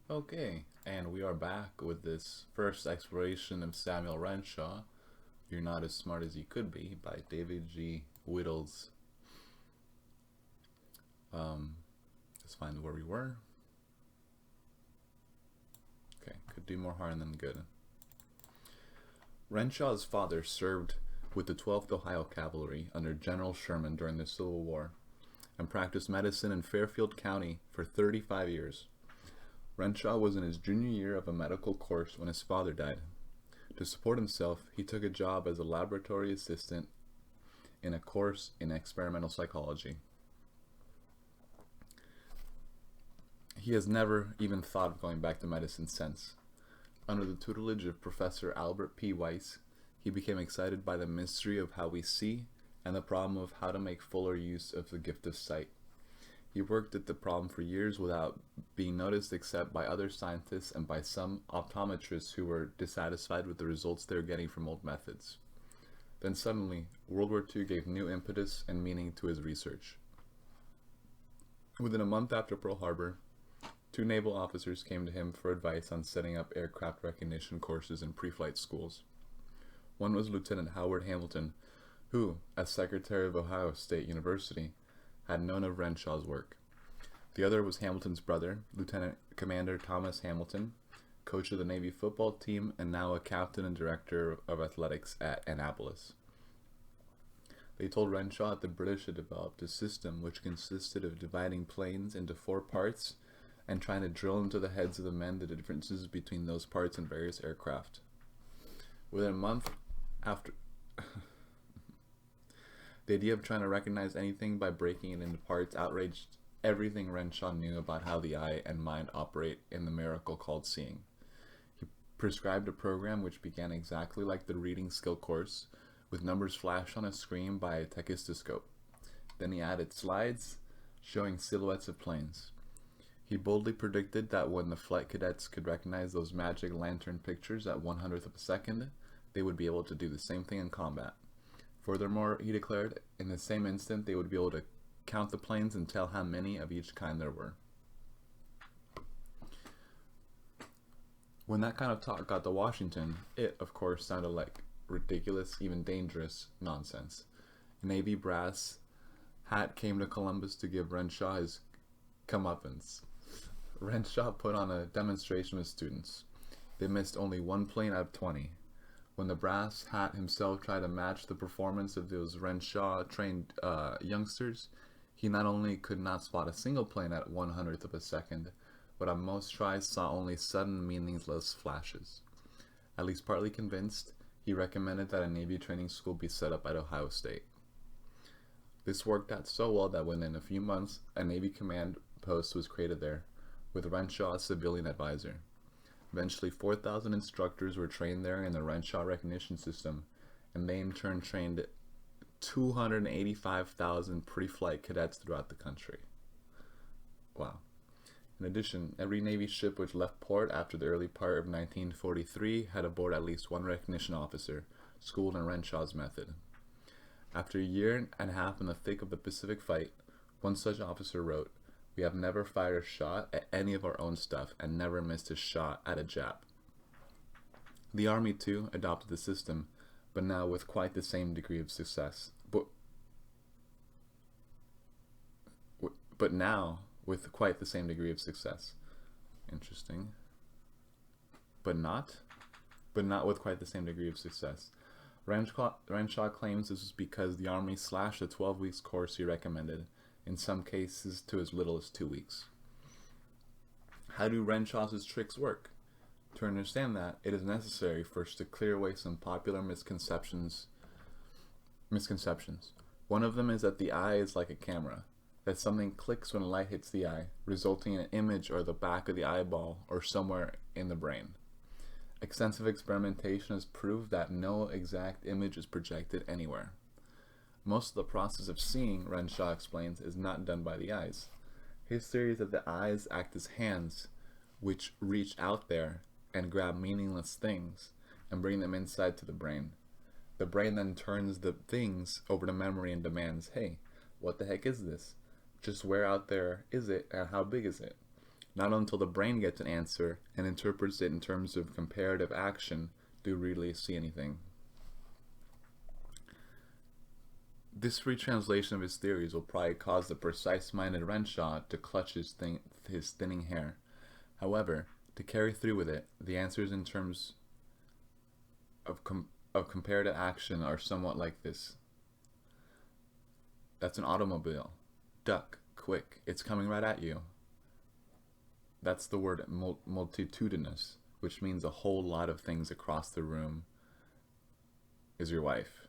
Okay, and we are back with this first exploration of Samuel Renshaw, You're Not as Smart as You Could Be, by David G. Whittles. Um, let's find where we were. Okay, could do more harm than good. Renshaw's father served with the 12th Ohio Cavalry under General Sherman during the Civil War and practiced medicine in Fairfield County for 35 years. Renshaw was in his junior year of a medical course when his father died. To support himself, he took a job as a laboratory assistant in a course in experimental psychology. He has never even thought of going back to medicine since. Under the tutelage of Professor Albert P. Weiss, he became excited by the mystery of how we see and the problem of how to make fuller use of the gift of sight. He worked at the problem for years without being noticed except by other scientists and by some optometrists who were dissatisfied with the results they were getting from old methods. Then suddenly, World War II gave new impetus and meaning to his research. Within a month after Pearl Harbor, two naval officers came to him for advice on setting up aircraft recognition courses in pre-flight schools. One was Lieutenant Howard Hamilton, who, as Secretary of Ohio State University, had known of Renshaw's work. The other was Hamilton's brother, Lieutenant Commander Thomas Hamilton, coach of the Navy football team and now a captain and director of athletics at Annapolis. They told Renshaw that the British had developed a system which consisted of dividing planes into four parts and trying to drill into the heads of the men the differences between those parts in various aircraft. Within a month after the idea of trying to recognize anything by breaking it into parts outraged everything Renshaw knew about how the eye and mind operate in the miracle called seeing. He prescribed a program which began exactly like the reading skill course, with numbers flashed on a screen by a tachistoscope. Then he added slides showing silhouettes of planes. He boldly predicted that when the flight cadets could recognize those magic lantern pictures at 1/100th of a second, they would be able to do the same thing in combat. Furthermore, he declared, in the same instant they would be able to count the planes and tell how many of each kind there were. When that kind of talk got to Washington, it, of course, sounded like ridiculous, even dangerous nonsense. A Navy brass hat came to Columbus to give Renshaw his comeuppance. Renshaw put on a demonstration with students. They missed only one plane out of 20. When the brass hat himself tried to match the performance of those Renshaw-trained youngsters, he not only could not spot a single plane at 1/100th of a second, but on most tries saw only sudden, meaningless flashes. At least partly convinced, he recommended that a Navy training school be set up at Ohio State. This worked out so well that within a few months, a Navy command post was created there, with Renshaw as civilian advisor. Eventually, 4,000 instructors were trained there in the Renshaw recognition system, and they in turn trained 285,000 pre-flight cadets throughout the country. Wow. In addition, every Navy ship which left port after the early part of 1943 had aboard at least one recognition officer, schooled in Renshaw's method. After a year and a half in the thick of the Pacific fight, one such officer wrote, "We have never fired a shot at any of our own stuff and never missed a shot at a Jap." The Army, too, adopted the system, but now with quite the same degree of success. But now with quite the same degree of success. Interesting. But not with quite the same degree of success. Renshaw claims this was because the Army slashed the 12 weeks course he recommended, in some cases to as little as 2 weeks. How do Renshaw's tricks work? To understand that, it is necessary first to clear away some popular misconceptions. One of them is that the eye is like a camera, that something clicks when light hits the eye, resulting in an image or the back of the eyeball or somewhere in the brain. Extensive experimentation has proved that no exact image is projected anywhere. Most of the process of seeing, Renshaw explains, is not done by the eyes. His theory is that the eyes act as hands, which reach out there and grab meaningless things and bring them inside to the brain. The brain then turns the things over to memory and demands, "Hey, what the heck is this? Just where out there is it and how big is it?" Not until the brain gets an answer and interprets it in terms of comparative action do we really see anything. This retranslation of his theories will probably cause the precise-minded Renshaw to clutch his thinning hair. However, to carry through with it, the answers in terms of comparative action are somewhat like this. That's an automobile. Duck, quick, it's coming right at you. That's the word multitudinous, which means a whole lot of things across the room, is your wife.